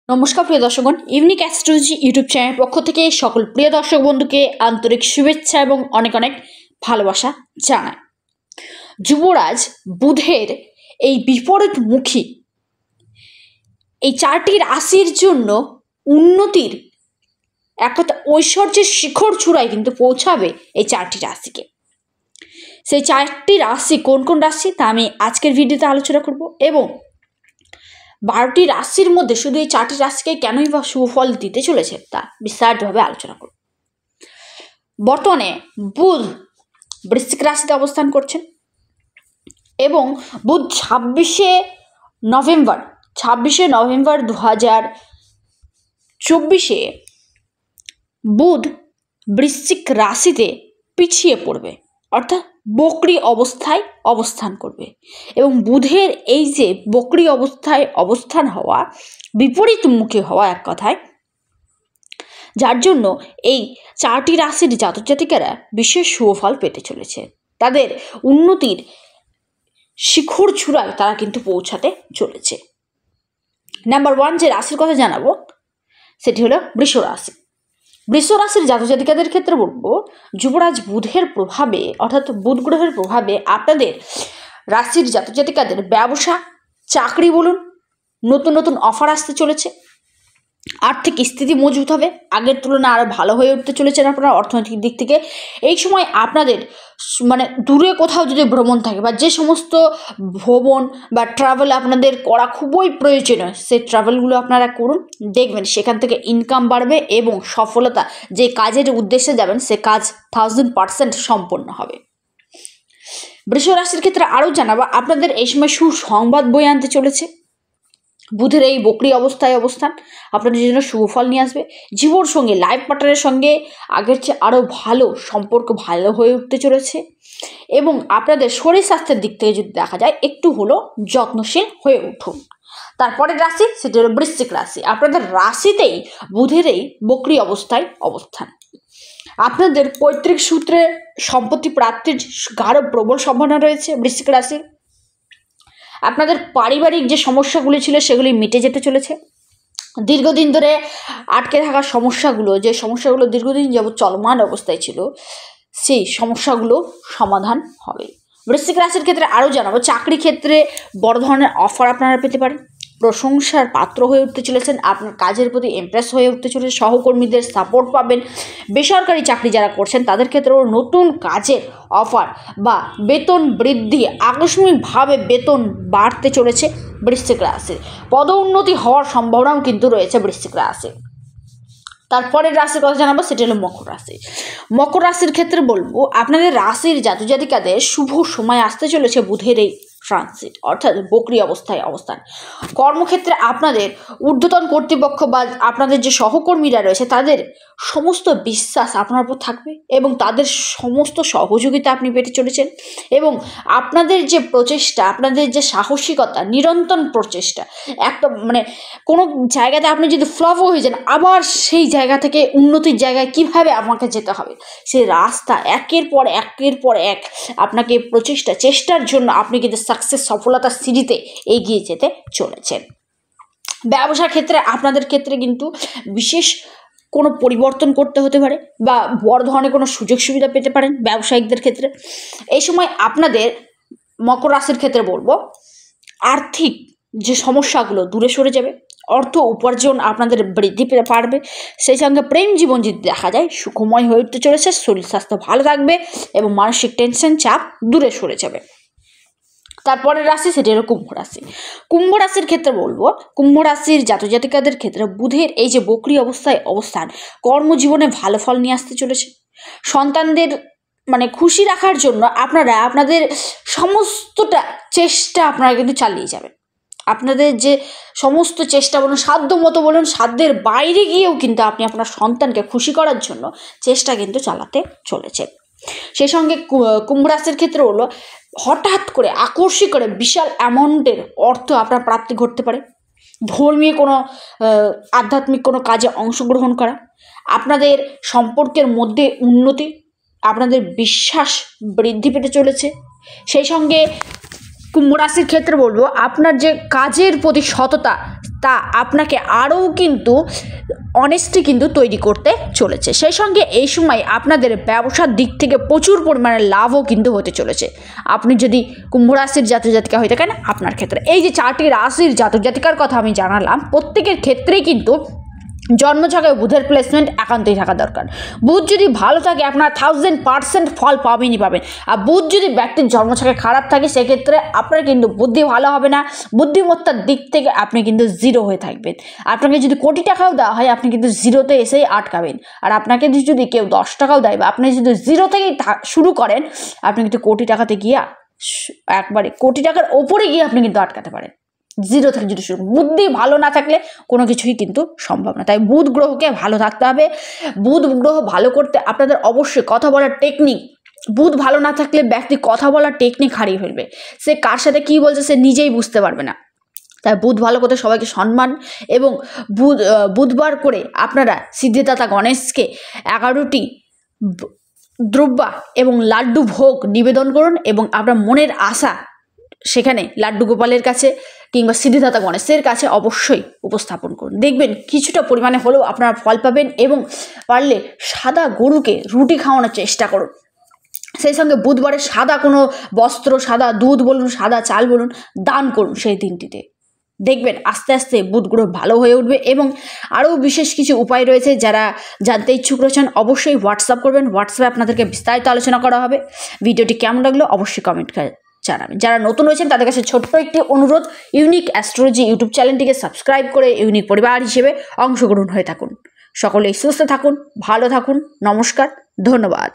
নমস্কার প্রিয় দর্শকগণ, unique astrology YouTube চ্যানেলের পক্ষ থেকে সকল প্রিয় দর্শক বন্ধুকে আন্তরিক শুভেচ্ছা এবং অনেক অনেক ভালোবাসা জানাই। যুবরাজ বুধের এই বিপরীতমুখী এই চারটি রাশির জন্য উন্নতির একটা ঐশ্বর্যের শিখর চূড়ায় কিন্তু পৌঁছাবে এই চারটি রাশিকে। সেই চারটি রাশি কোন কোন রাশি তা আমি আজকের ভিডিওতে আলোচনা করব এবং 12টি রাশির মধ্যে শুধু এই 4টি রাশিকে কেনই বা সুফল দিতে চলেছে তা বিস্তারিতভাবে আলোচনা করব। বর্তমানে বুধ বৃশ্চিক রাশিতে অবস্থান করছেন এবং বুধ 26শে নভেম্বর 2024 বুধ বৃশ্চিক রাশিতে পিছিয়ে পড়বে, অর্থাৎ বক্রী অবস্থায় অবস্থান করবে। এবং বুধের এই যে বক্রী অবস্থায় অবস্থান হওয়া, বিপরীতমুখী হওয়া এক কথায়, যার জন্য এই 4টি রাশির জাতক জাতিকারা বিশেষ সুফল পেতে চলেছে। তাদের উন্নতির শিখর চূড়ায় তারা কিন্তু পৌঁছাতে চলেছে। নাম্বার 1 যে রাশির কথা জানাবো সেটি হলো বৃষ রাশি। বৃষ রাশির জাতক জাতিকাদের ক্ষেত্রে বলবো, যুবরাজ বুধের প্রভাবে অর্থাৎ বুধ গ্রহের প্রভাবে আপনাদের রাশির জাতক জাতিকাদের ব্যবসা, চাকরি বলুন, নতুন নতুন অফার আসতে চলেছে। আর্থিক স্থিতি মজবুত হবে, আগের তুলনায় আরও ভালো হয়ে উঠতে চলেছেন আপনারা অর্থনৈতিক দিক থেকে। এই সময় আপনাদের দূরে কোথাও যদি ভ্রমণ থাকে বা যে সমস্ত ভ্রমণ বা ট্রাভেল আপনাদের করা খুবই প্রয়োজনীয়, সেই ট্রাভেলগুলো আপনারা করুন, দেখবেন সেখান থেকে ইনকাম বাড়বে এবং সফলতা, যে কাজের উদ্দেশ্যে যাবেন সে কাজ 1000% সম্পন্ন হবে। বৃষ রাশির ক্ষেত্রে আরও জানাবো, আপনাদের এই সময় সুসংবাদ বয়ে আনতে চলেছে। বুধের এই বক্রী অবস্থায় অবস্থান আপনাদের জন্য সুফল নিয়ে আসবে। জীবন সঙ্গে, লাইফ পার্টনারের সঙ্গে আগের চেয়ে আরও ভালো সম্পর্ক ভালো হয়ে উঠতে চলেছে এবং আপনাদের শরীর স্বাস্থ্যের দিক থেকে যদি দেখা যায় একটু হলো যত্নশীল হয়ে উঠুন। তারপরের রাশি সেটি হলো বৃশ্চিক রাশি। আপনাদের রাশিতেই বুধের এই বক্রী অবস্থায় অবস্থান। আপনাদের পৈতৃক সূত্রে সম্পত্তি প্রাপ্তির গাঢ় প্রবল সম্ভাবনা রয়েছে বৃশ্চিক রাশির। আপনাদের পারিবারিক যে সমস্যাগুলি ছিল সেগুলি মিটে যেতে চলেছে। দীর্ঘদিন ধরে আটকে থাকা সমস্যাগুলো, যে সমস্যাগুলো দীর্ঘদিন যাবৎ চলমান অবস্থায় ছিল, সেই সমস্যাগুলো সমাধান হবে। বৃশ্চিক রাশির ক্ষেত্রে আরও জানাবো, চাকরি ক্ষেত্রে বড় ধরনের অফার আপনারা পেতে পারেন। প্রশংসার পাত্র হয়ে উঠতে চলেছেন, আপনার কাজের প্রতি ইমপ্রেস হয়ে উঠতে চলেছে, সহকর্মীদের সাপোর্ট পাবেন। বেসরকারি চাকরি যারা করছেন তাদের ক্ষেত্রেও নতুন কাজের অফার বা বেতন বৃদ্ধি, আকস্মিকভাবে বেতন বাড়তে চলেছে বৃশ্চিক রাশির। পদোন্নতি হওয়ার সম্ভাবনাও কিন্তু রয়েছে বৃশ্চিক রাশি। তারপরের রাশির কথা জানাবো সেটা হলো মকর রাশি। মকর রাশির ক্ষেত্রে বলবো, আপনাদের রাশির জাতক জাতিকাদের শুভ সময় আসতে চলেছে বুধের এই ট্রানজিট, অর্থাৎ বক্রী অবস্থায় অবস্থান। কর্মক্ষেত্রে আপনাদের ঊর্ধ্বতন কর্তৃপক্ষ বা আপনাদের যে সহকর্মীরা রয়েছে তাদের সমস্ত বিশ্বাস আপনার উপর থাকবে এবং তাদের সমস্ত সহযোগিতা আপনি পেতে চলেছেন। এবং আপনাদের যে প্রচেষ্টা, আপনাদের যে সাহসিকতা, নিরন্তর প্রচেষ্টা, একটা কোনো জায়গাতে আপনি যদি ফ্লপ হয়ে যান, আবার সেই জায়গা থেকে উন্নতির জায়গায় কিভাবে আমাকে যেতে হবে, সেই রাস্তা একের পর এক আপনাকে চেষ্টার জন্য আপনি কিন্তু সফলতার সিঁড়িতে এগিয়ে যেতে চলেছেন। ব্যবসার ক্ষেত্রে আপনাদের ক্ষেত্রে কিন্তু বিশেষ কোনো পরিবর্তন করতে হতে পারে বা বড় ধরনের কোনো সুযোগ সুবিধা পেতে পারেন ব্যবসায়িকদের ক্ষেত্রে। এই সময় আপনাদের মকর রাশির ক্ষেত্রে বলবো, আর্থিক যে সমস্যাগুলো দূরে সরে যাবে, অর্থ উপার্জন আপনাদের বৃদ্ধি পারবে। সেই সঙ্গে প্রেম জীবন যদি দেখা যায় সুখময় হয়ে উঠতে চলেছে, শরীর স্বাস্থ্য ভালো থাকবে এবং মানসিক টেনশন চাপ দূরে সরে যাবে। তারপরের রাশি সেটি হলো কুম্ভ রাশি। কুম্ভ রাশির ক্ষেত্রে বলবো, কুম্ভ রাশির জাতক জাতিকাদের ক্ষেত্রে বুধের এই যে বক্রী অবস্থায় অবস্থান কর্মজীবনে ভালো ফল নিয়ে আসতে চলেছে। সন্তানদের খুশি রাখার জন্য আপনারা আপনাদের সমস্তটা চেষ্টা আপনারা কিন্তু চালিয়ে যাবেন। আপনাদের যে সমস্ত চেষ্টা বলুন, সাধ্য মতো বলুন, সাধ্যের বাইরে গিয়েও কিন্তু আপনি আপনার সন্তানকে খুশি করার জন্য চেষ্টা কিন্তু চালাতে চলেছেন। সেই সঙ্গে কুম্ভ রাশির ক্ষেত্রে হলো, হঠাৎ করে আকর্ষিত করে বিশাল অ্যামাউন্টের অর্থ আপনার প্রাপ্তি ঘটতে পারে। ধর্মীয় কোনো আধ্যাত্মিক কোনো কাজে অংশগ্রহণ করা, আপনাদের সম্পর্কের মধ্যে উন্নতি, আপনাদের বিশ্বাস বৃদ্ধি পেতে চলেছে। সেই সঙ্গে কুম্ভ রাশির ক্ষেত্রে বলবো, আপনার যে কাজের প্রতি সততা তা আপনাকে আরও কিন্তু অনেস্টি কিন্তু তৈরি করতে চলেছে। সেই সঙ্গে এই সময় আপনাদের ব্যবসার দিক থেকে প্রচুর পরিমাণে লাভও কিন্তু হতে চলেছে। আপনি যদি কুম্ভ রাশির জাতক জাতিকা হয়ে থাকেন, আপনার ক্ষেত্রে এই যে 4টি রাশির জাতক জাতিকার কথা আমি জানালাম, প্রত্যেকের ক্ষেত্রেই কিন্তু জন্মছকে বুধের প্লেসমেন্ট একান্তই থাকা দরকার। বুধ যদি ভালো থাকে আপনার 1000% ফল পাবেনই পাবেন। আর বুধ যদি ব্যক্তির জন্মছকে খারাপ থাকে সেক্ষেত্রে আপনার কিন্তু বুদ্ধি ভালো হবে না, বুদ্ধিমত্তার দিক থেকে আপনি কিন্তু জিরো হয়ে থাকবেন। আপনাকে যদি কোটি টাকাও দেওয়া হয় আপনি কিন্তু জিরোতে এসেই আটকাবেন। আর আপনাকে যদি কেউ 10 টাকাও দেয় বা আপনি যদি জিরো থেকেই শুরু করেন, আপনি কিন্তু কোটি টাকাতে গিয়ে একবারে কোটি টাকার ওপরে গিয়ে আপনি কিন্তু আটকাতে পারেন। জিরো থেকে যদি শুরু, বুদ্ধি ভালো না থাকলে কোনো কিছুই কিন্তু সম্ভব না। তাই বুধ গ্রহকে ভালো থাকতে হবে। বুধ গ্রহ ভালো করতে আপনাদের অবশ্যই কথা বলার টেকনিক, বুধ ভালো না থাকলে ব্যক্তি কথা বলার টেকনিক হারিয়ে ফেলবে। সে কার সাথে কী বলছে সে নিজেই বুঝতে পারবে না। তাই বুধ ভালো করতে সবাইকে সম্মান এবং বুধবার করে আপনারা সিদ্ধিদাতা গণেশকে 11টি দ্রব্যা এবং লাড্ডু ভোগ নিবেদন করুন এবং আপনার মনের আশা সেখানে লাড্ডু গোপালের কাছে কিংবা সিদ্ধিদাতা গণেশের কাছে অবশ্যই উপস্থাপন করুন। দেখবেন কিছুটা পরিমাণে হলেও আপনারা ফল পাবেন। এবং পারলে সাদা গরুকে রুটি খাওয়ানোর চেষ্টা করুন। সেই সঙ্গে বুধবারে সাদা কোনো বস্ত্র, সাদা দুধ বলুন, সাদা চাল বলুন, দান করুন সেই দিনটিতে। দেখবেন আস্তে আস্তে বুধ গ্রহ ভালো হয়ে উঠবে। এবং আরও বিশেষ কিছু উপায় রয়েছে, যারা জানতে ইচ্ছুক রয়েছেন অবশ্যই হোয়াটসঅ্যাপ করবেন। হোয়াটসঅ্যাপে আপনাদেরকে বিস্তারিত আলোচনা করা হবে। ভিডিওটি কেমন লাগলো অবশ্যই কমেন্ট জানাবেন। যারা নতুন রয়েছেন তাদের কাছে ছোট্ট একটি অনুরোধ, ইউনিক অ্যাস্ট্রোলজি ইউটিউব চ্যানেলটিকে সাবস্ক্রাইব করে ইউনিক পরিবার হিসেবে অংশগ্রহণ হয়ে থাকুন। সকলেই সুস্থ থাকুন, ভালো থাকুন। নমস্কার, ধন্যবাদ।